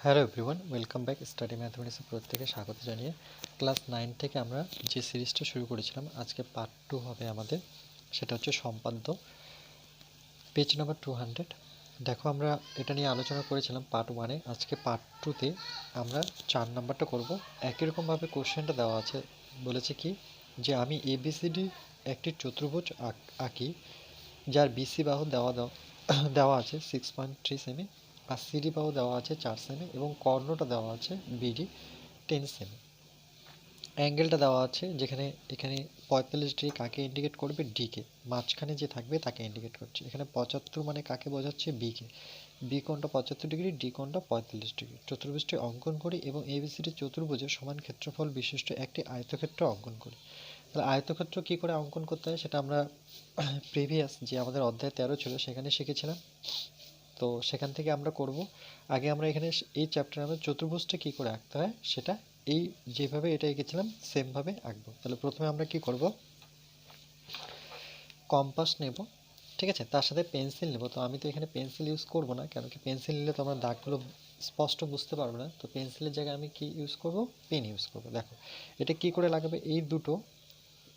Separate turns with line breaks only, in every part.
Hello everyone, welcome back. Study ম্যাথমেটিক্সের প্রত্যেকে স্বাগত জানিয়ে ক্লাস 9 থেকে আমরা যে সিরিজটা শুরু করেছিলাম, আজকে পার্ট 2 হবে আমাদের। সেটা হচ্ছে সম্পাদ্য, পেজ নাম্বার 200। দেখো, আমরা এটা নিয়ে আলোচনা করেছিলাম পার্ট 1-এ। আজকে পার্ট 2-তে আমরা 4 নাম্বারটা করব। একই রকমভাবে কোশ্চেনটা দেওয়া আছে, বলেছে কি যে আমি এবিসিডি একটি চতুর্ভুজ আঁকি যার বিসি বাহু দেওয়া আছে 6.3 সেমি, আর সিডি বাহু দেওয়া আছে 4 সেমি, এবং কর্ণটা দেওয়া আছে বিডি 10 সেমি। অ্যাঙ্গেলটা দেওয়া আছে, যেখানে এখানে 45 ডিগ্রি কাকে ইন্ডিকেট করবে? ডিকে। মাঝখানে যে থাকবে তাকে ইন্ডিকেট করছে। এখানে 75 মানে কাকে বোঝাচ্ছে? বিকে। বি কোণটা 75 ডিগ্রি, ডি কোণটা 45 ডিগ্রি। চতুর্ভুজটি অঙ্কন করি এবং এবিসিডি চতুর্ভুজের সমান ক্ষেত্রফল বিশিষ্ট একটি আয়তক্ষেত্র অঙ্কন করি। তাহলে আয়তক্ষেত্র কী করে অঙ্কন করতে হয় সেটা আমরা প্রিভিয়াস যে আমাদের অধ্যায় 13 ছিল সেখানে শিখেছিলাম। তো সেখান থেকে আমরা করব। আগে আমরা এখানে এই চ্যাপ্টারে আমরা চতুর্ভুজটা কী করে আঁকতে হয় সেটা এই যেভাবে এটা এঁকেছিলাম সেমভাবে আঁকবো। তাহলে প্রথমে আমরা কি করব, কম্পাস নেব, ঠিক আছে, তার সাথে পেন্সিল নেব। তো আমি তো এখানে পেন্সিল ইউজ করব না, কেন কি পেন্সিল নিলে তো আমরা দাগগুলো স্পষ্ট বুঝতে পারবো না। তো পেন্সিলের জায়গায় আমি কি ইউজ করব? পেন ইউজ করব। দেখো এটা কি করে লাগাবে,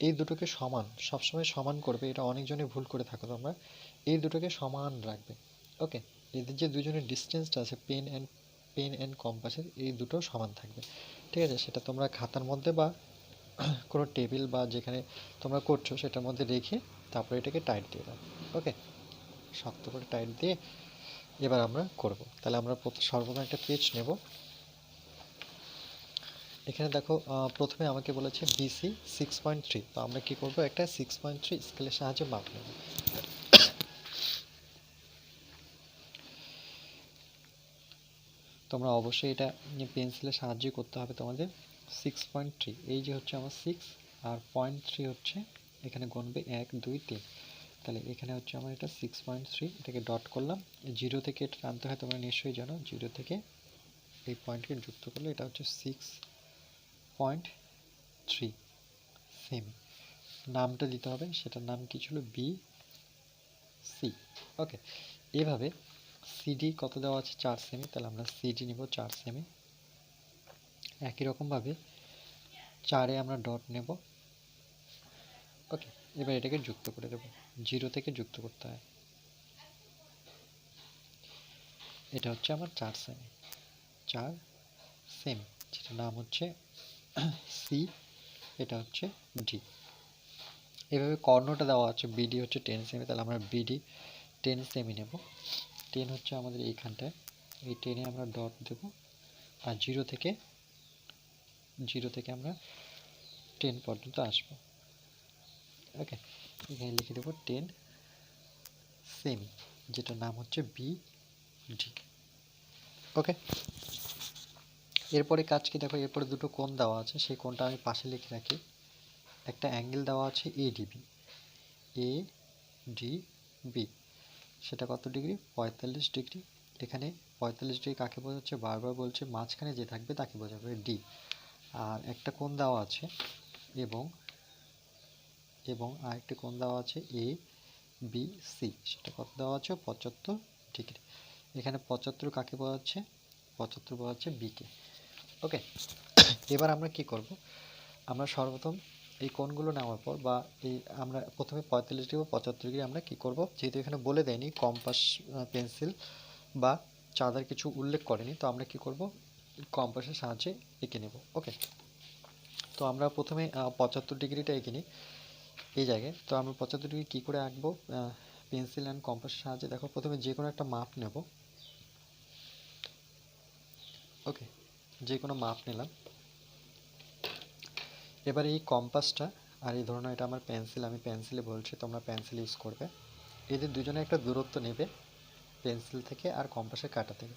এই দুটোকে সমান, সবসময় সমান করবে। এটা অনেকজনে ভুল করে থাকো তোমরা। এই দুটোকে সমান রাখবে। ওকে, এদের যে দুজনের ডিস্টেন্সটা আছে পেন অ্যান্ড কম্পাসের, এই দুটো সমান থাকবে, ঠিক আছে। সেটা তোমরা খাতার মধ্যে বা কোনো টেবিল বা যেখানে তোমরা করছো সেটার মধ্যে রেখে তারপরে এটাকে টাইট দিয়ে দাও। ওকে, শক্ত করে টাইট দিয়ে এবার আমরা করব। তাহলে আমরা সর্বপ্রথম একটা পেজ নেব। এখানে দেখো, প্রথমে আমাকে বলেছে বিসি 6.3। তো আমরা কি করব, একটা 6.3 স্কেলের সাহায্যে মাপ নেব। তোমরা অবশ্যই এটা পেন্সিলের সাহায্যে করতে হবে তোমাদের। 6.3, এই যে হচ্ছে আমার 6, আর 0.3 হচ্ছে এখানে গুনবে 1 2 3। তাহলে এখানে হচ্ছে আমার এটা 6.3, এটাকে ডট করলাম। জিরো থেকে এটা টানতে হয়, তোমরা নিশ্চয়ই জানো। জিরো থেকে এই পয়েন্টকে যুক্ত করলে এটা হচ্ছে 6.3 সেমি। নামটা দিতে হবে, সেটার নাম কি ছিল? B C. ওকে, এভাবে সিডি কত দেওয়া আছে? 4 সেমি। তাহলে আমরা সিডি নেব 4 সেমি। একই রকমভাবে 4-এ আমরা ডট নেব। ওকে, এবার এটাকে যুক্ত করে দেব। জিরো থেকে যুক্ত করতে হয়। এটা হচ্ছে আমার 4 সেমি, 4 সেমি, যেটার নাম হচ্ছে সি, এটা হচ্ছে ডি। এভাবে কর্ণটা দেওয়া আছে, বিডি হচ্ছে 10 সেমি। তাহলে আমরা বিডি 10 সেমি নেব। 10 হচ্ছে আমাদের এইখানটায়, এই 10-এ আমরা ডট দেব। আর জিরো থেকে আমরা 10 পর্যন্ত আসবো। ওকে, এখানে লিখে দেবো 10 সেমি, যেটার নাম হচ্ছে বি ডি। ওকে, এরপরে কাজ কি দেখো, এরপরে দুটো কোণ দেওয়া আছে, সেই কোণটা আমি পাশে লিখে রাখি। একটা অ্যাঙ্গেল দেওয়া আছে এডিবি, এডিবি, সেটা কত ডিগ্রি? 45 ডিগ্রি। এখানে 45 ডিগ্রি কাকে বোঝাচ্ছে? বারবার বলছে মাঝখানে যে থাকবে তাকে বোঝাবে ডি। আর একটা কোণ দেওয়া আছে এবং আরেকটা কোণ দেওয়া আছে এ বি সি, সেটা কত দেওয়া আছে? 75 ডিগ্রি। এখানে 75 কাকে বোঝাচ্ছে? 75 বোঝাচ্ছে বিকে। ওকে, এবার আমরা কি করব, আমরা সর্বপ্রথম এই কোণগুলো নেওয়ার পর, বা এই আমরা প্রথমে 45 ডিগ্রি বা 75 ডিগ্রি আমরা কি করব, যেহেতু এখানে বলে দেয়নি কম্পাস পেন্সিল বা চাঁদার কিছু উল্লেখ করেনি, তো আমরা কি করব, কম্পাসের সাহায্যে এঁকে নেব। ওকে, তো আমরা প্রথমে 75 ডিগ্রিটা এঁকে নিই এই জায়গায়। তো আমরা 75 ডিগ্রি কী করে আঁকবো? পেন্সিল অ্যান্ড কম্পাসের সাহায্যে। দেখো, প্রথমে যে কোনো একটা মাপ নেব। ওকে, যে কোনো মাপ নিলাম। এবার এই কম্পাসটা, আর এই ধরনের এটা আমার পেন্সিল, আমি পেন্সিলে বলছি, তোমরা পেন্সিল ইউজ করবে। এদের দুজনে একটা দূরত্ব নেবে পেন্সিল থেকে আর কম্পাসের কাঁটা থেকে।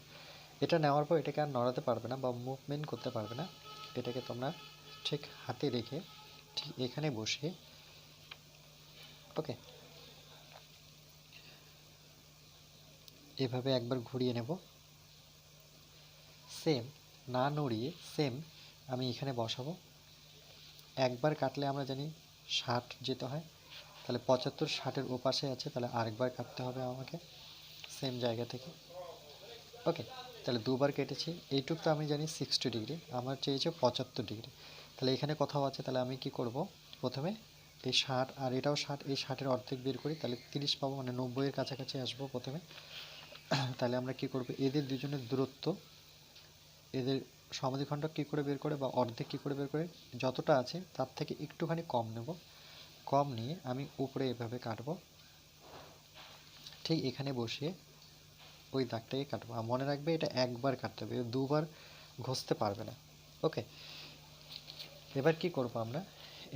এটা নেওয়ার পর এটাকে আর নড়াতে পারবে না বা মুভমেন্ট করতে পারবে না। এটাকে তোমরা ঠিক হাতে রেখে ঠিক এখানে বসিয়ে, ওকে, এভাবে একবার ঘুরিয়ে নেব। সেম, না নড়িয়ে সেম আমি এখানে বসাবো। একবার কাটলে আমরা জানি 60 যেতে হয়, তাহলে 75 60-এর ওপাশে আছে, তাহলে আরেকবার কাটতে হবে আমাকে সেম জায়গা থেকে। ওকে, তাহলে দুবার কেটেছি, এইটুক তো আমি জানি 60 ডিগ্রি, আমার চেয়েছে 75 ডিগ্রি। তাহলে এখানে কোথাও আছে, তাহলে আমি কি করব, প্রথমে এই 60 আর এটাও 60, এই 60-এর অর্ধেক বের করি, তাহলে 30 পাবো, মানে 90-এর কাছাকাছি আসবো প্রথমে। তাহলে আমরা কি করব, এদের দুজনের দূরত্ব, এদের সমাধিখণ্ড কী করে বের করে বা অর্ধেক কী করে বের করে, যতটা আছে তার থেকে একটুখানি কম নেব, কম নিয়ে আমি উপরে এভাবে কাটবো, ঠিক এখানে বসিয়ে ওই দাগটাকে কাটবো। আর মনে রাখবে এটা একবার কাটতে হবে, দুবার ঘষতে পারবে না। ওকে, এবার কি করব, আমরা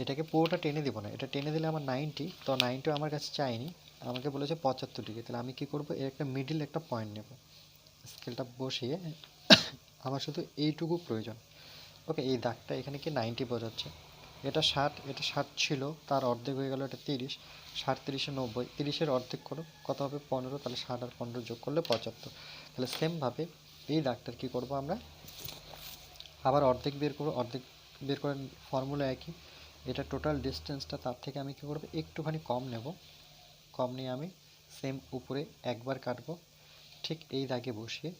এটাকে পুরোটা টেনে দিব না, এটা টেনে দিলে আমার 90, তো 90 আমার কাছে চাইনি, আমাকে বলেছে 75 ডিগ্রি। তাহলে আমি কি করব, এর একটা মিডিল একটা পয়েন্ট নেব, স্কেলটা বসিয়ে আমার শুধু এইটুকু প্রয়োজন। ওকে, এই দাগটা এখানে কি 90 বোঝাচ্ছে, এটা 60, এটা 60 ছিল, তার অর্ধেক হয়ে গেল, এটা 30, 60 30 90, 30-এর অর্ধেক করো কত হবে, 15, তাহলে 60 আর 15 যোগ করলে 75। তাহলে সেমভাবে এই দাগটার কি করব, আমরা আবার অর্ধেক বের করব, অর্ধেক বের করার ফর্মুলা একই, এটা টোটাল ডিস্টেন্সটা, তার থেকে আমি কি করব, একটুখানি কম নেব, কম নিয়ে আমি সেম উপরে একবার কাটবো, ঠিক এই দাগে বসিয়ে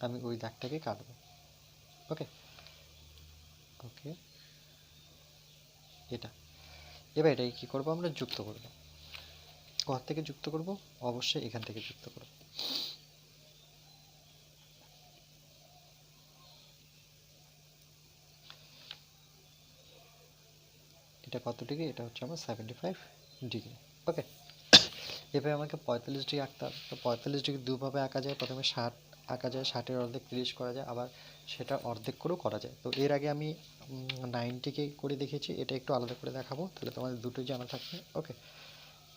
আমি ওই দাগটাকে কাটবো। ওকে ওকে, এটা এবার এটাকে কী করবো, আমরা যুক্ত করব। ঘর থেকে যুক্ত করব, অবশ্যই এখান থেকে যুক্ত করব। এটা কত ডিগ্রি, এটা হচ্ছে আমার 75 ডিগ্রি। ওকে, এভাবে আমাকে 45 ডিগ্রি আঁকতে হবে। তো 45 ডিগ্রি দুভাবে আঁকা যায়, প্রথমে 60 আঁকা যায়, 60-এর অর্ধেক 30 করা যায়, আবার সেটা অর্ধেক করেও করা যায়। তো এর আগে আমি 90-কে করে দেখেছি, এটা একটু আলাদা করে দেখাবো, তাহলে তোমাদের দুটোই জানা থাকবে। ওকে,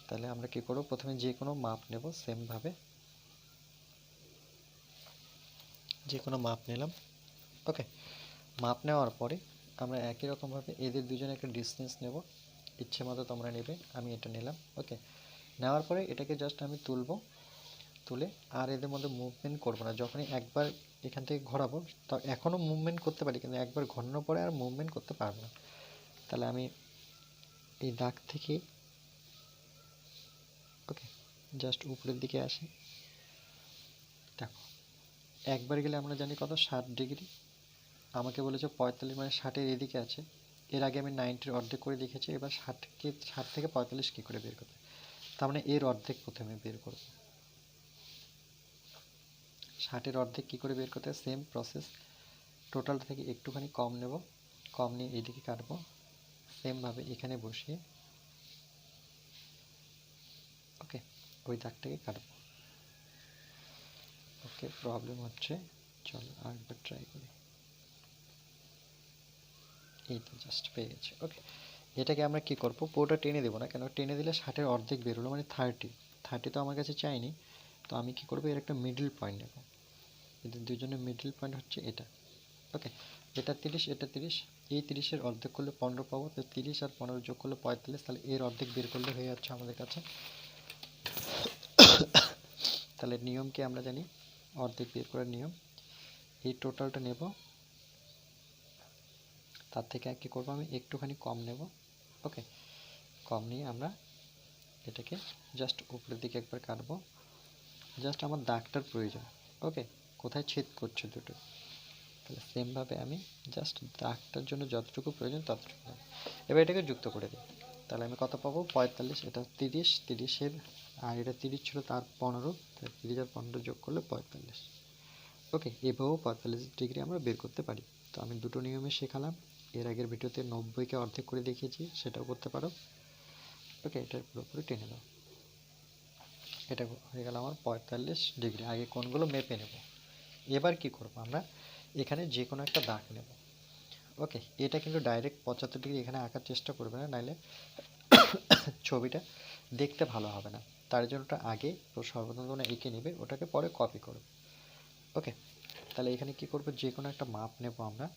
তাহলে আমরা কি করব, প্রথমে যে কোনো মাপ নেব, সেমভাবে যে কোনো মাপ নিলাম। ওকে, মাপ নেওয়ার পরে আমরা একই রকমভাবে এদের দুজনে একটা ডিস্টেন্স নেব, ইচ্ছে মতো তোমরা নেবে, আমি এটা নিলাম। ওকে, নেওয়ার পরে এটাকে জাস্ট আমি তুলব, তুলে আর এদের মধ্যে মুভমেন্ট করব না, যখনই একবার এখান থেকে ঘোরাবো, তো এখনও মুভমেন্ট করতে পারি, কিন্তু একবার ঘোরানোর পরে আর মুভমেন্ট করতে পারবো না। তাহলে আমি এই দাগ থেকে, ওকে, জাস্ট উপরের দিকে আসি, দেখো একবার গেলে আমরা জানি কত, 60 ডিগ্রি, আমাকে বলেছে 45, মানে 60-এর এদিকে আছে। এর আগে আমি 90-এর অর্ধেক করে দেখেছি, এবার 60 থেকে 45 কী করে বের করতে, তার মানে এর অর্ধেক প্রথমে বের করব। 60-এর অর্ধেক কী করে বের করতে, সেম প্রসেস, টোটাল থেকে একটুখানি কম নেব, কম নিয়ে এইদিকে কাটবো, সেমভাবে এখানে বসিয়ে ওকে ওই দাগটাকে কাটবো। ওকে, প্রবলেম হচ্ছে, চলো আরেকবার ট্রাই করি। এই তো জাস্ট পেয়ে গেছি। ওকে, এটাকে আমরা কি করব, পুরোটা টেনে দেবো না, কেন টেনে দিলে 60-এর অর্ধেক বেরোলো, মানে 30 তো আমার কাছে চাইনি। তো আমি কি করব, এর একটা মিডল পয়েন্ট নেব, এদের দুজনের মিডল পয়েন্ট হচ্ছে এটা। ওকে, এটা 30, এটা 30, এই 30-এর অর্ধেক করলে 15 পাবো, তো 30 আর 15 যোগ করলে 45, তাহলে এর অর্ধেক বের করলে হয়ে যাচ্ছে আমাদের কাছে। তাহলে নিয়মকে আমরা জানি, অর্ধেক বের করার নিয়ম, এই টোটালটা নেব, তার থেকে কী করবো, আমি একটুখানি কম নেব। ওকে, কম নিয়ে আমরা এটাকে জাস্ট উপরের দিকে একবার কাটবো, জাস্ট আমার দাগটার প্রয়োজন। ওকে, কোথায় ছেদ করছে দুটো, তাহলে সেমভাবে আমি জাস্ট দাগটার জন্য যতটুকু প্রয়োজন ততটুকু। এবার এটাকে যুক্ত করে দিই, তাহলে আমি কত পাবো, 45, এটা 30, 30-এর আর এটা 30 ছিল, তার 15, তাহলে 30 আর 15 যোগ করলে 45। ওকে, এভাবেও 45 ডিগ্রি আমরা বের করতে পারি। তো আমি দুটো নিয়মে শেখালাম, এর আগের ভিডিওতে 90-কে অর্ধেক করে দেখিয়েছি, সেটাও করতে পারো। ওকে, এটা পুরোপুরি টেনে দাও, এটা হয়ে গেল আমার 45 ডিগ্রি। আগে কোণগুলো মেপে নেব। এবার কি করব, আমরা এখানে যে কোনো একটা দাগ নেব। ওকে, এটা কিন্তু ডাইরেক্ট 75 ডিগ্রি এখানে আঁকার চেষ্টা করবে না, নাইলে ছবিটা দেখতে ভালো হবে না। তার জন্য ওটা আগে সর্বপ্রথম তোমরা এঁকে নেবে, ওটাকে পরে কপি করবে। ওকে, তাহলে এখানে কি করব, যে কোনো একটা মাপ নেব আমরা,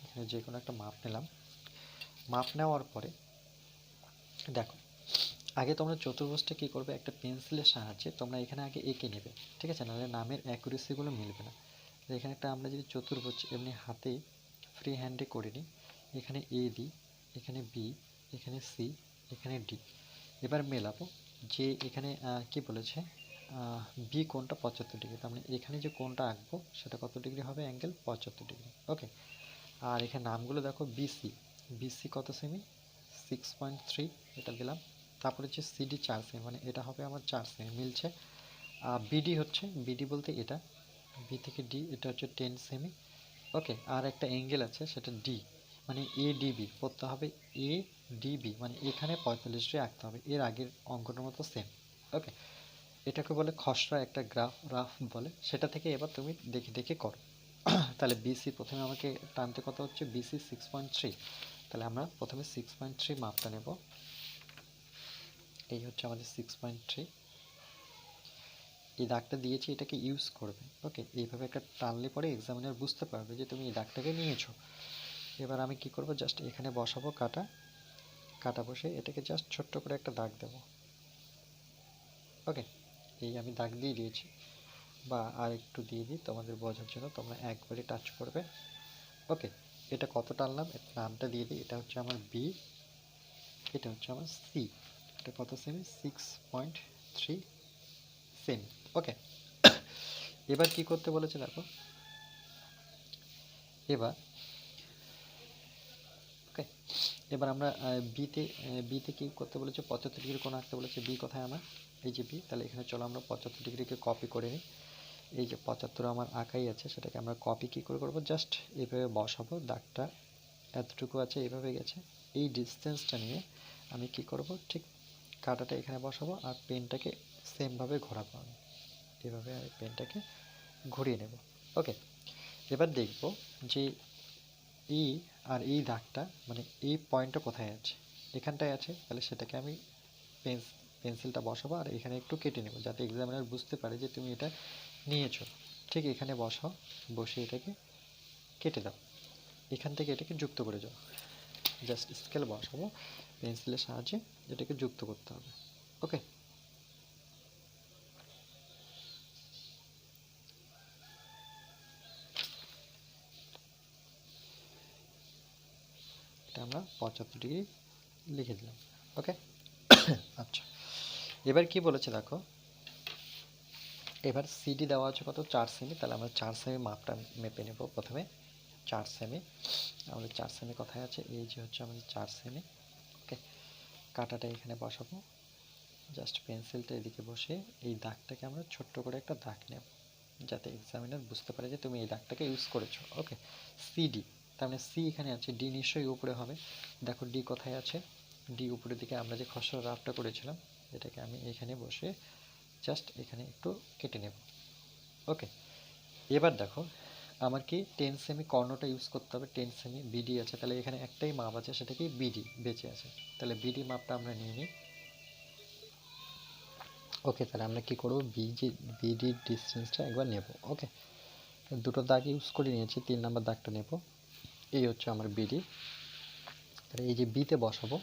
এখানে যে কোনো একটা মাপ নিলাম। মাপ নেওয়ার পরে দেখো, আগে তোমরা চতুর্ভুজটা কী করবে, একটা পেন্সিলের সাহায্যে তোমরা এখানে আগে এঁকে নেবে, ঠিক আছে, নাহলে নামের অ্যাকুরেসিগুলো মিলবে না। এখানে একটা আমরা যদি চতুর্ভুজ এমনি হাতে ফ্রি হ্যান্ডে করে নিই, এখানে এ দিই, এখানে বি, এখানে সি, এখানে ডি, এবার মেলাবো যে এখানে কি বলেছে, বি কোণটা 75 ডিগ্রি, তার মানে এখানে যে কোণটা আঁকবো সেটা কত ডিগ্রি হবে, অ্যাঙ্গেল 75 ডিগ্রি। ওকে, আর এখানে নামগুলো দেখো, বিসি, বিসি কত সেমি, 6.3 এটা দিলাম। তারপরে হচ্ছে সিডি 4 সেমি, মানে এটা হবে আমার 4 সেমি মিলছে। বিডি হচ্ছে, বিডি বলতে এটা, বি থেকে ডি এটা হচ্ছে 10 সেমি। ওকে, আর একটা অ্যাঙ্গেল আছে সেটা ডি, মানে এ ডিবি পড়তে হবে, এ ডিবি মানে এখানে 45 ডিগ্রি আঁকতে হবে, এর আগের অঙ্কটার মতো সেম। ওকে, এটাকে বলে খসড়া একটা গ্রাফ, রাফ বলে, সেটা থেকে এবার তুমি দেখে দেখে করো। তাহলে বিসি প্রথমে আমাকে টানতে কত হচ্ছে, বিসি 6.3, তাহলে আমরা প্রথমে 6.3 মাপটা নেব। এই হচ্ছে আমাদের 6.3, এই দাগটা দিয়েছি, এটাকে ইউজ করবে। ওকে, এইভাবে একটা টানলে পরে এক্সামিনার বুঝতে পারবে যে তুমি এই দাগটাকে নিয়েছো। এবার আমি কি করব, জাস্ট এখানে বসাবো কাটা, কাটা বসে এটাকে জাস্ট ছোট্ট করে একটা দাগ দেব। ওকে, এই আমি দাগ দিয়ে দিয়েছি, বা আর একটু দিয়ে দিই তোমাদের বোঝার জন্য, তোমরা একবারে টাচ করবে। ওকে, এটা কত টানলাম, এর নামটা দিয়ে দিই, এটা হচ্ছে আমার বি, এটা হচ্ছে আমার সি, এটা কত সেমি, 6.3 সেমি। ওকে, এবার কি করতে বলেছে দেখো, এবার ওকে, এবার আমরা বিতে, বিতে কি করতে বলেছে, 75 ডিগ্রি কোণ আঁকতে বলেছে। বি কোথায় আমার, এই যে বি, তাহলে এখানে চলো আমরা 75 ডিগ্রিকে কপি করে নিই। এই যে 75 আমার আঁকাই আছে, সেটাকে আমরা কপি কি করে করবো, জাস্ট এইভাবে বসাবো, দাগটা এতটুকু আছে এইভাবে গেছে, এই ডিস্টেন্সটা নিয়ে আমি কি করব, ঠিক কাঁটাটা এখানে বসাবো আর পেনটাকে সেমভাবে ঘোরাবো, আমি এভাবে পেনটাকে ঘুরিয়ে নেব। ওকে, এবার দেখব যে এই আর এই দাগটা, মানে এই পয়েন্টটা কোথায় আছে, এখানটায় আছে, তাহলে সেটাকে আমি পেন্সিলটা বসাবো আর এখানে একটু কেটে নেব, যাতে এক্সামিনার বুঝতে পারে যে তুমি এটা নিয়েছো। ঠিক এখানে বসাও, বসে এটাকে কেটে দাও, এখান থেকে এটাকে যুক্ত করে যাও, জাস্ট স্কেল বসাবো, পেন্সিলের সাহায্যে এটাকে যুক্ত করতে হবে। ওকে, এটা আমরা 75 ডিগ্রি লিখে দিলাম। ওকে, আচ্ছা, এবার কি বলেছে দেখো, এবার সিডি দেওয়া আছে কত, 4 সেমি, তাহলে আমরা 4 সেমি মাপটা মেপে নেব প্রথমে। 4 সেমি, আমাদের 4 সেমি কোথায় আছে, এই যে হচ্ছে আমাদের 4 সেমি। ওকে, কাঁটাটা এখানে বসাবো, জাস্ট পেন্সিলটা এদিকে বসে এই দাগটাকে আমরা ছোট্ট করে একটা দাগ নেব, যাতে এক্সামিনার বুঝতে পারে যে তুমি এই দাগটাকে ইউজ করেছো। ওকে, সিডি, তার মানে সি এখানে আছে, ডি নিশ্চয়ই উপরে হবে। দেখো ডি কোথায় আছে, ডি উপরের দিকে, আমরা যে খসড়া রাফটা করেছিলাম এটাকে আমি এখানে বসে জাস্ট এখানে একটু কেটে নেব। ওকে, এবার দেখো আমার কি 10 সেমি কর্ণটা ইউজ করতে হবে, 10 সেমি বিডি আছে, তাহলে এখানে একটাই মাপ আছে, সেটা কি বিডি বেঁচে আছে, তাহলে বিডি মাপটা আমরা নিয়ে নিই। ওকে, তাহলে আমরা কি করব, বিডির ডিস্টেন্সটা একবার নেব। ওকে, দুটো দাগ ইউজ করে নিয়েছি, 3 নাম্বার দাগটা নেব, এই হচ্ছে আমার বিডি। তাহলে এই যে বিতে বসাবো,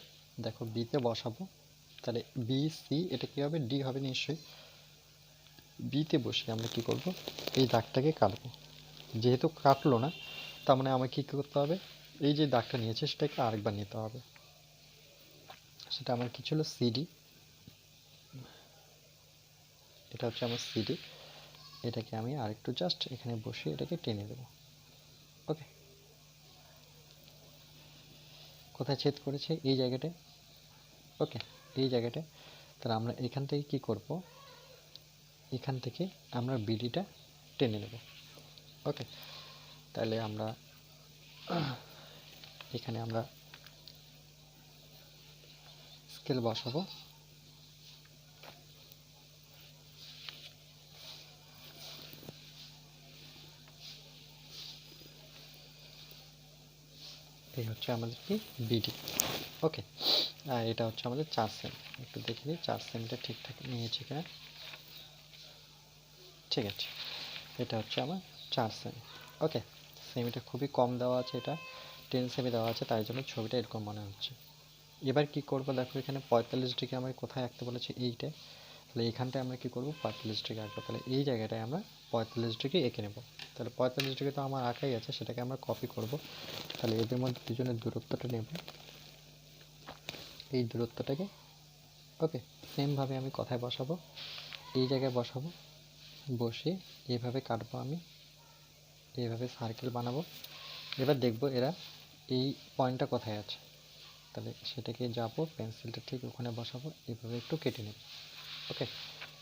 দেখো বিতে বসাবো, তাহলে বি সি এটা কি হবে, ডি হবে নিশ্চয়ই। বিতে বসে আমরা কি করব, এই দাগটাকে কাটবো, যেহেতু কাটলো না তার মানে আমাকে কী করতে হবে, এই যে দাগটা নিয়েছে সেটাকে আরেকবার নিতে হবে, সেটা আমার কি ছিল, সিডি, এটা হচ্ছে আমার সিডি, এটাকে আমি আরেকটু জাস্ট এখানে বসে এটাকে টেনে দেবো। ওকে, কোথায় ছেদ করেছে, এই জায়গাটায়। ওকে, এই জায়গাটায়, তাহলে আমরা এখান থেকে কি করব, এখান থেকে আমরা বিডিটা টেনে নেব। ওকে, তাহলে আমরা এখানে আমরা স্কেল বসাবো, এই হচ্ছে আমাদের কি বিডি। ওকে, আর এটা হচ্ছে আমাদের 4 সেমি, একটু দেখে নিই 4 সেমিটা ঠিকঠাক নিয়েছি কিনা। ঠিক আছে, এটা হচ্ছে আমার 4 সেমি। ওকে, সেমিটা খুবই কম দেওয়া আছে, এটা 10 সেমি দেওয়া আছে, তাই জন্য ছবিটা এরকম মনে হচ্ছে। এবার কি করব, দেখো এখানে 45 ডিগ্রি আমার কোথায় আঁকতে বলেছে, এইটায়, তাহলে এখানটায় আমরা কি করব, 45 ডিগ্রি আঁকবো, তাহলে এই জায়গাটায় আমরা 45 ডিগ্রি এঁকে নেব। তাহলে 45 ডিগ্রি তো আমার আঁকাই আছে, সেটাকে আমরা কপি করব, তাহলে এদের মধ্যে দুজনের দূরত্বটা নেব, এই দূরত্বটাকে। ওকে, সেমভাবে আমি কথায় বসাবো, এই জায়গায় বসাবো, বসে এইভাবে কাটবো, আমি এইভাবে সার্কেল বানাবো। এবার দেখবো এরা এই পয়েন্টটা কোথায় আছে, তাহলে সেটাকে যাবো, পেন্সিলটা ঠিক ওখানে বসাবো, এভাবে একটু কেটে নেব। ওকে,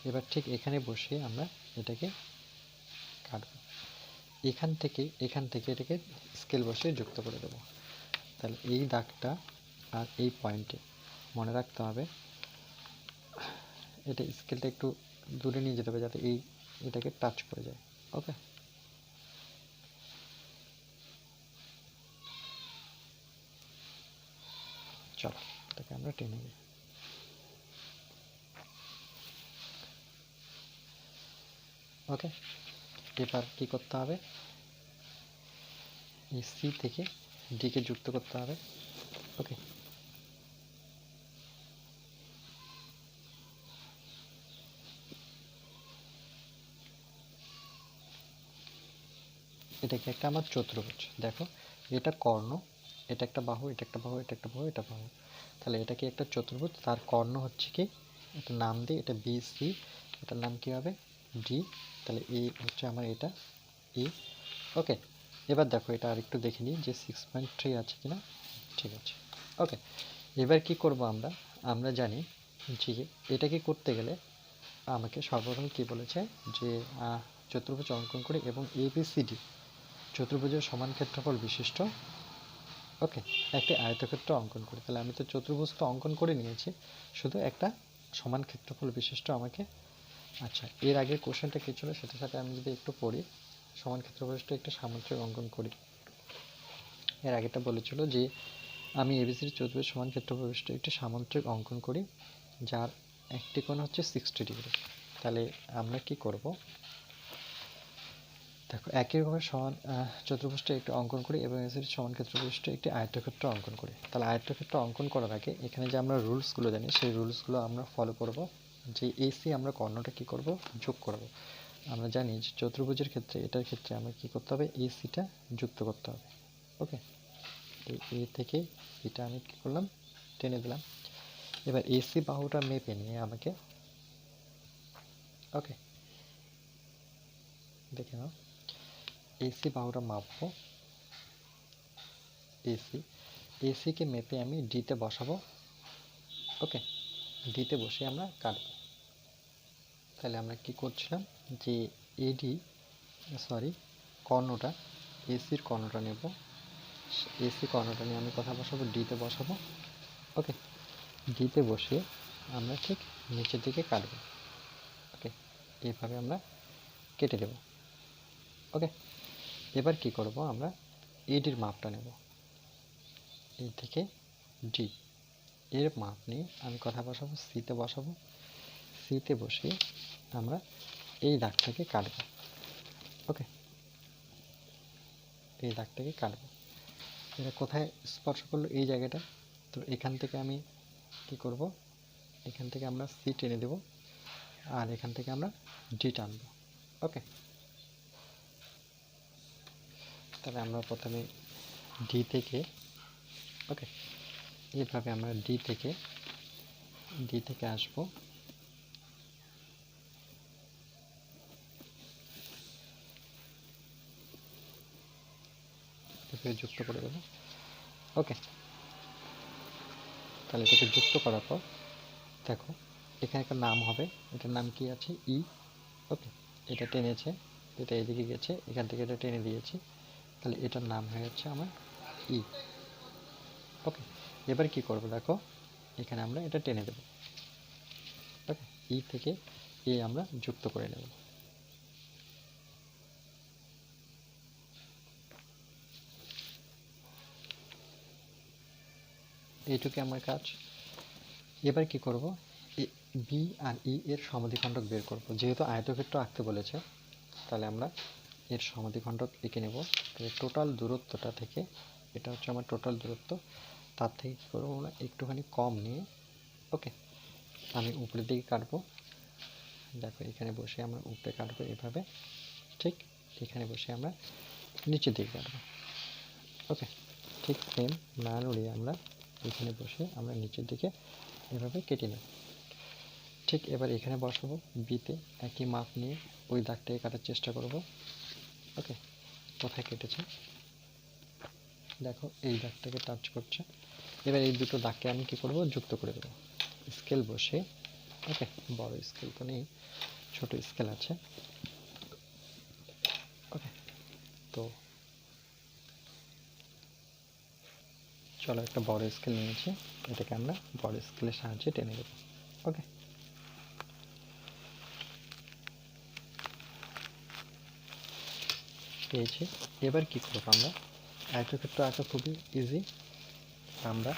এবার ঠিক এখানে বসে আমরা এটাকে কাটবো। এখান থেকে এটাকে স্কেল বসে যুক্ত করে দেবো। তাহলে এই দাগটা আর এই পয়েন্টে মনে রাখতে হবে, এটা স্কেলটা একটু দূরে নিয়ে যেতে হবে যাতে এটাকে টাচ করে যায়। ওকে, চলো এটাকে আমরা টেনে নিই। ওকে, এবার কি করতে হবে, এই সি থেকে ডিকে যুক্ত করতে হবে। ওকে, এটাকে একটা আমার চতুর্ভুজ, দেখো এটা কর্ণ, এটা একটা বাহু, এটা একটা বাহু, এটা একটা বাহু, এটা বাহু, তাহলে এটা কি একটা চতুর্ভুজ, তার কর্ণ হচ্ছে কি, এটা নাম দিই, এটা বি সি, এটার নাম কি হবে ডি, তাহলে এই হচ্ছে আমার এটা ই। ওকে, এবার দেখো এটা আরেকটু দেখে নিই যে 6.3 আছে কিনা, ঠিক আছে। ওকে, এবার কি করব আমরা, আমরা জানি যে এটাকে করতে গেলে আমাকে সর্বপ্রথম কি বলেছে যে চতুর্ভুজ অঙ্কন করে এবং এবিসিডি চতুর্ভুজের সমান ক্ষেত্রফল বিশিষ্ট ওকে একটি আয়তক্ষেত্র অঙ্কন করি। তাহলে আমি তো চতুর্ভুজ তো অঙ্কন করে নিয়েছি, শুধু একটা সমান ক্ষেত্রফল বিশিষ্ট আমাকে, আচ্ছা এর আগে কোশ্চেনটা কি ছিল সেটার সাথে আমি যদি একটু পড়ি, সমান ক্ষেত্রফল বিশিষ্ট একটি সামুদ্রিক অঙ্কন করি। এর আগেটা বলেছিল যে আমি এবিসিডি চতুর্ভুজ সমান ক্ষেত্রফল বিশিষ্ট একটি সামুদ্রিক অঙ্কন করি যার একটি কোণ হচ্ছে 60 ডিগ্রি। তাহলে আমরা কি করব, দেখো একই রকমের সমান চতুর্ভুজটা একটু অঙ্কন করি এবং এসির সমান ক্ষেত্রবিশিষ্ট একটি আয়তক্ষেত্র অঙ্কন করি। তাহলে আয়তক্ষেত্র অঙ্কন করার আগে এখানে যে আমরা রুলসগুলো জানি সেই রুলসগুলো আমরা ফলো করব। যে এসি আমরা কর্ণটা কি করব, যোগ করব। আমরা জানি যে চতুর্ভুজের ক্ষেত্রে এটার ক্ষেত্রে আমরা কি করতে হবে, এসিটা যুক্ত করতে হবে। ওকে, এ থেকে এটা আমি কি করলাম, টেনে দিলাম। এবার এসি বাহুটা মেপে নিয়ে আমাকে, ওকে দেখে নাও, এসি বাহুটা মাপবো, এসিকে মেপে আমি ডিতে বসাবো। ওকে, ডিতে বসে আমরা কাটব। তাহলে আমরা কি করছিলাম যে এডি সরি কর্ণটা এসির কর্ণটা নেব, এসি কর্ণটা নিয়ে আমি কথা বসাবো, ডিতে বসাবো। ওকে, ডিতে বসিয়ে আমরা ঠিক নিচের দিকে কাটবো। ওকে, এইভাবে আমরা কেটে দেব। ওকে, এবার কি করব, আমরা এডির মাপটা নেব, এই থেকে ডি এর মাপ নিয়ে আমি কথা বসাবো, সিতে বসাবো, সিতে বসিয়ে আমরা এই দাগটাকে কাটব। ওকে, এই দাগটাকে কাটবো। এটা কোথায় স্পর্শ করলো, এই জায়গাটা, তো এখান থেকে আমি কি করব, এখান থেকে আমরা সি টেনে দেব আর এখান থেকে আমরা ডি টানবো। ওকে, তাহলে আমরা প্রথমে ডি থেকে, ওকে এইভাবে আমরা ডি থেকে আসবো, এভাবে যুক্ত করে দেবো। ওকে, তাহলে এটাকে যুক্ত করার পর দেখো এখানে একটা নাম হবে, এটার নাম কি আছে ই। ওকে, এটা টেনেছে, এটা এদিকে গেছে, এখান থেকে এটা টেনে দিয়েছি, তাহলে এটার নাম হয়ে যাচ্ছে আমার ই। ওকে, এবার কি করব, দেখো এখানে আমরা এটা টেনে দেব। ওকে, ই থেকে এ আমরা যুক্ত করে নেব। এইটুকু আমার কাজ। এবার কি করব, বি আর ই এর সমাধিখণ্ডক বের করব। যেহেতু আয়তক্ষেত্র আঁকতে বলেছে তাহলে আমরা এর সমাধিখণ্ডক এঁকে নেব। টোটাল দূরত্বটা থেকে, এটা হচ্ছে আমার টোটাল দূরত্ব, তার থেকে কী করবো আমরা একটুখানি কম নিয়ে, ওকে আমি উপরের দিকে কাটবো। দেখো এখানে বসে আমরা উপরে কাটবো এভাবে, ঠিক এখানে বসে আমরা নিচের দিকে কাটবো। ওকে, ঠিক সেম না নড়িয়ে আমরা এখানে বসে আমরা নিচের দিকে এভাবে কেটে নেব। ঠিক এবার এখানে বসাবো, বিতে একই মাপ নিয়ে ওই দাগটাকে কাটার চেষ্টা করব। ওকে, কোথায় কেটেছে দেখো, এই দাগটাকে টাচ করছে। এবার এই দুটো দাগকে আমি কি করব, যুক্ত করে দেবো স্কেল বসে। ওকে, বড় স্কেল তো নেই, ছোট স্কেল আছে। ওকে, তো চলো একটা বড় স্কেল নিয়েছি, এটাকে আমরা বড় স্কেলের সাহায্যে টেনে দেবো। ওকে, পেয়েছি। এবার কি করবো, আমরা আয়তক্ষেত্র আঁকা খুবই ইজি। আমরা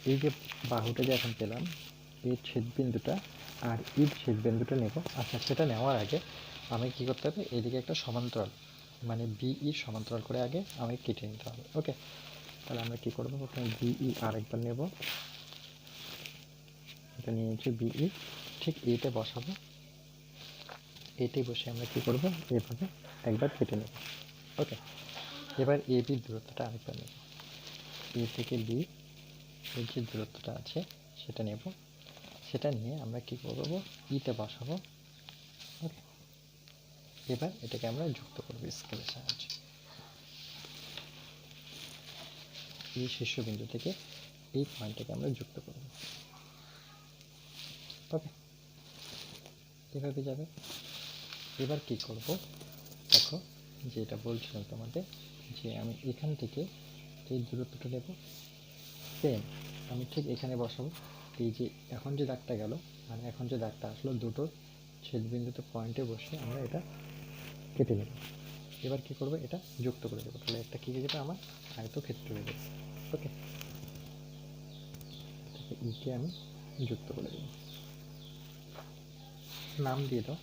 এই যে বাহুটা যে এখন পেলাম, এই ছেদবিন্দুটা আর এই ছেদবিন্দুটা নেব। আচ্ছা, সেটা নেওয়ার আগে আমি কি করতে হবে, এদিকে একটা সমান্তরাল মানে বিই সমান্তরাল করে আগে আমি কেটে নিতে হবে। ওকে, তাহলে আমরা কি করবো, প্রথমে বিই আরেকবার নেব, এটা নিয়েছি বিই, ঠিক এইটা বসাবো। এটাই বসে আমরা কি করব, এভাবে একবার কেটে নেব। ওকে, এবার এ বির দূরত্বটা আরেকবার নেব, এ থেকে বি এর যে দূরত্বটা আছে সেটা নেব। সেটা নিয়ে আমরা কি করব, ইতে বসাবো। ওকে, এবার এটাকে আমরা যুক্ত করব স্কেলের সাহায্যে। এই শীর্ষবিন্দু থেকে এই পয়েন্টটাকে আমরা যুক্ত করব। ওকে, এভাবে যাবে। এবার কি করব, দেখো যেটা বলছিলাম তোমাদের, যে আমি এখান থেকে এই দূরত্বটা নেব, সেম আমি ঠিক এখানে বসাবো। এই যে এখন যে দাগটা গেল, মানে এখন যে দাগটা আসলো, দুটো ছেদবিন্দুতে পয়েন্টে বসে আমরা এটা কেটে নেব। এবার কি করব, এটা যুক্ত করে দেবো, তাহলে একটা কি হয়ে যাবে, আমার আয়তক্ষেত্র হয়ে যাবে। ওকে, ইকে আমি যুক্ত করে দেব, নাম দিয়ে দাও,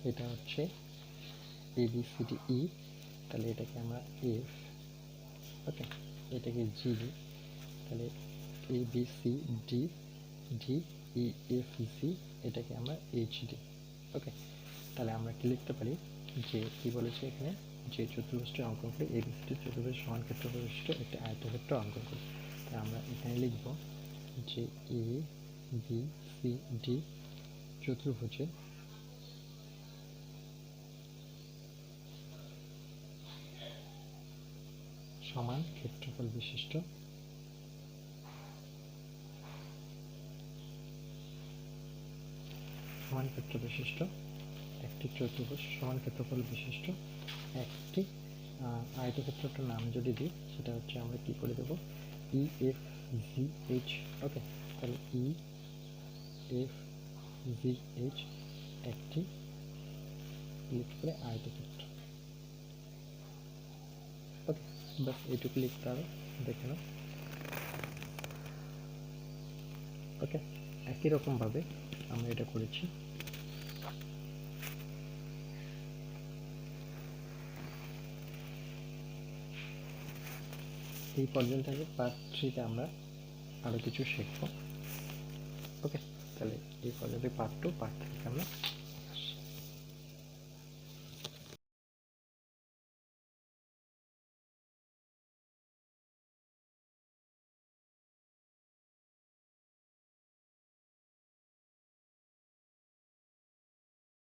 এটা হচ্ছে ABCDE, তাহলে এটাকে আমরা এফ। ওকে, এটাকে জি দিই, তাহলে ABCD DEFG, এটাকে আমরা এইচ দিই। ওকে, তাহলে আমরা কি লিখতে পারি, যে কি বলেছে এখানে, যে চতুর্ভুজটি অঙ্কন করে ABCD চতুর্ভুজ সমান ক্ষেত্রফল বিশিষ্ট একটি আয়তক্ষেত্র অঙ্কন করি। তাই আমরা এখানে লিখব যে ABCD চতুর্ভুজে সমান ক্ষেত্রফল বিশিষ্ট একটি চতুর্ভুজ সমান ক্ষেত্রফল বিশিষ্ট একটি আয়তক্ষেত্রটার নাম যদি দিই, সেটা হচ্ছে আমরা কি করে দেব, EFGH। ওকে, তাহলে EFGH একটি ক্লিক করে আয়তক্ষেত্র। ওকে, বাস এইটুকু লিখতে হবে, দেখে নাও। ওকে, একই রকমভাবে আমরা এটা করেছি। এই পর্যন্ত থেকে পার্ট 3-তে আমরা আরও কিছু শিখব। ওকে, তাহলে এই পর্যন্ত পার্ট 2, পার্ট 3 আমরা